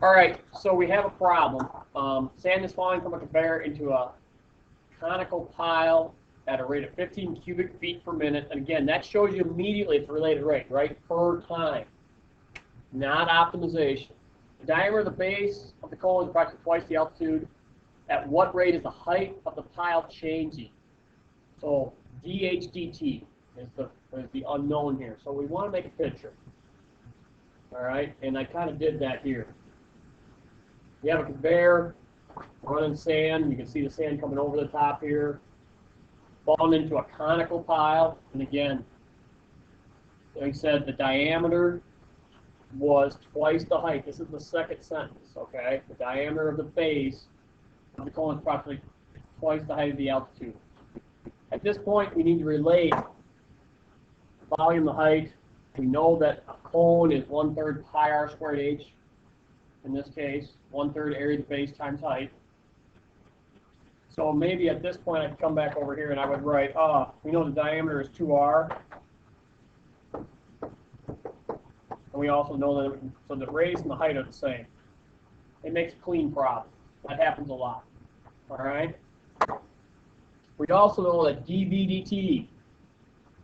All right, so we have a problem. Sand is falling from a conveyor into a conical pile at a rate of 15 cubic feet per minute. And again, that shows you immediately it's related rate, right? Per time, not optimization. The diameter of the base of the cone is approximately twice the altitude. At what rate is the height of the pile changing? So dHdt is the unknown here. So we want to make a picture. All right, and I kind of did that here. You have a conveyor running sand. You can see the sand coming over the top here, falling into a conical pile. And again, like I said, the diameter was twice the height. This is the second sentence, okay? The diameter of the base of the cone is approximately twice the height of the altitude. At this point, we need to relate volume to height. We know that a cone is 1/3 pi r squared h. In this case, 1/3 area of the base times height. So maybe at this point, I'd come back over here and I would write, we know the diameter is 2r. And we also know that, so the raise and the height are the same. It makes a clean problem. That happens a lot. All right? We also know that dV/dt,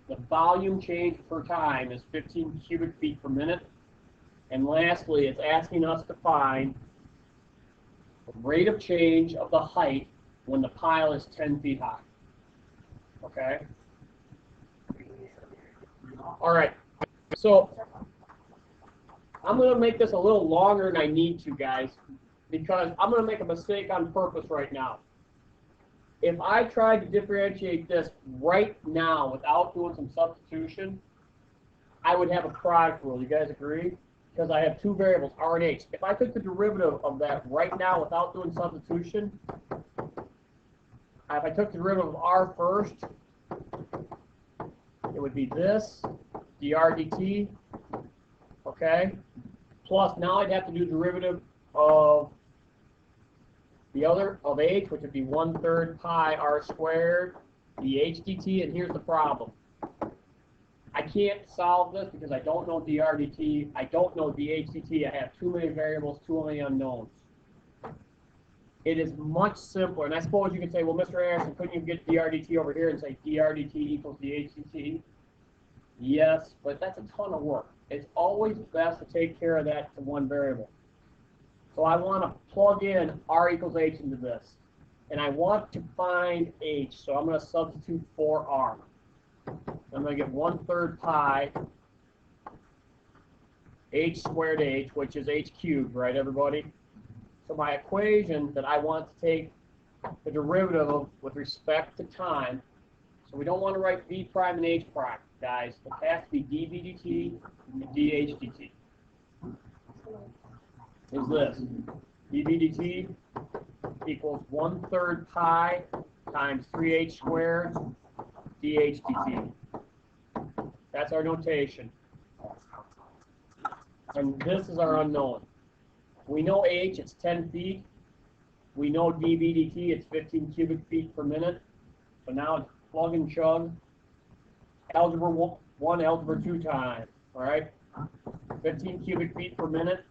the volume change per time, is 15 cubic feet per minute. And lastly, it's asking us to find the rate of change of the height when the pile is 10 feet high. Okay? All right. So I'm going to make this a little longer than I need to, guys, because I'm going to make a mistake on purpose right now. If I tried to differentiate this right now without doing some substitution, I would have a product rule. You guys agree? Because I have two variables, r and h. If I took the derivative of that right now without doing substitution, if I took the derivative of r first, it would be this, dr dt, okay? Plus, now I'd have to do derivative of the other, of h, which would be 1/3 pi r squared, dh dt, and here's the problem. I can't solve this because I don't know dr dt, I don't know dh dt, I have too many variables, too many unknowns. It is much simpler, and I suppose you can say, well, Mr. Anderson, couldn't you get dr dt over here and say dr dt equals dh dt? Yes, but that's a ton of work. It's always best to take care of that to one variable. So I want to plug in r equals h into this, and I want to find h, so I'm going to substitute for r. I'm going to get 1/3 pi h squared h, which is h cubed, right, everybody? So my equation that I want to take the derivative of with respect to time, so we don't want to write v prime and h prime, guys. It has to be dv dt and dh dt. Is this dv dt equals 1/3 pi times 3h squared dh dt. That's our notation. And this is our unknown. We know h, it's 10 feet. We know dv dt, it's 15 cubic feet per minute. So now it's plug and chug. Algebra 1, algebra 2 time. All right? 15 cubic feet per minute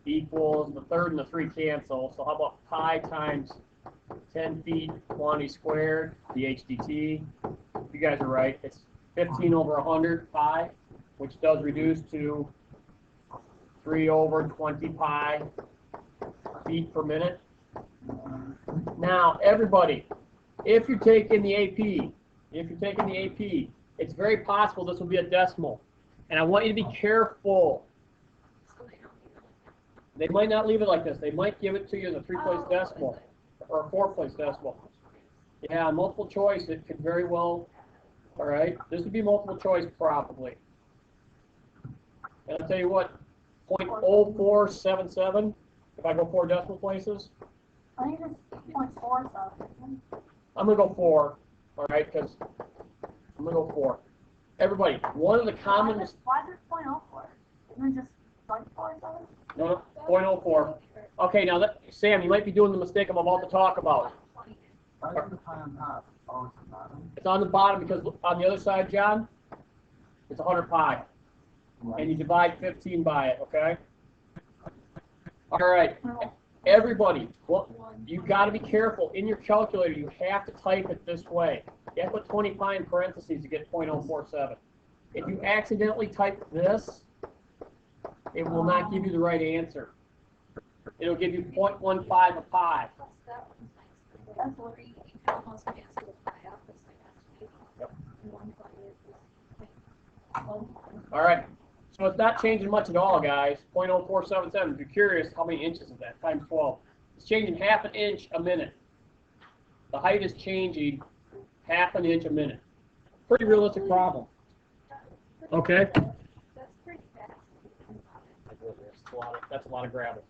equals the third and the 3 cancel. So how about pi times 10 feet quantity squared, dh dt. You guys are right. It's 15 over 100 pi, which does reduce to 3 over 20 pi feet per minute. Now, everybody, if you're taking the AP, it's very possible this will be a decimal. And I want you to be careful. They might not leave it like this. They might give it to you as a 3-place decimal or a 4-place decimal. Yeah, multiple choice, it could very well, all right? This would be multiple choice probably. And I'll tell you what, 0.0477, if I go 4 decimal places. I think it's 0.47. I'm going to go 4, all right, because I'm going to go 4. Everybody, one of the common... Why is it 0.04? Isn't it just 0.47? No, 0.04. Okay, now, Sam, you might be doing the mistake I'm about to talk about. Why is the pie on top? Oh, it's on the bottom? It's on the bottom because on the other side, John, it's 100 pi. Right. And you divide 15 by it, okay? All right, everybody, well, you got to be careful. In your calculator, you have to type it this way. You have to put 20 pi in parentheses to get 0.047. If you accidentally type this, it will not give you the right answer. It'll give you 0.15 of pi. That's what he almost canceled my office. Yep. One All right, so it's not changing much at all, guys. 0.0477. If you're curious, how many inches is that? Times 12. It's changing half an inch a minute. The height is changing half an inch a minute. Pretty realistic problem. Okay. That's pretty fast. That's a lot of gravel.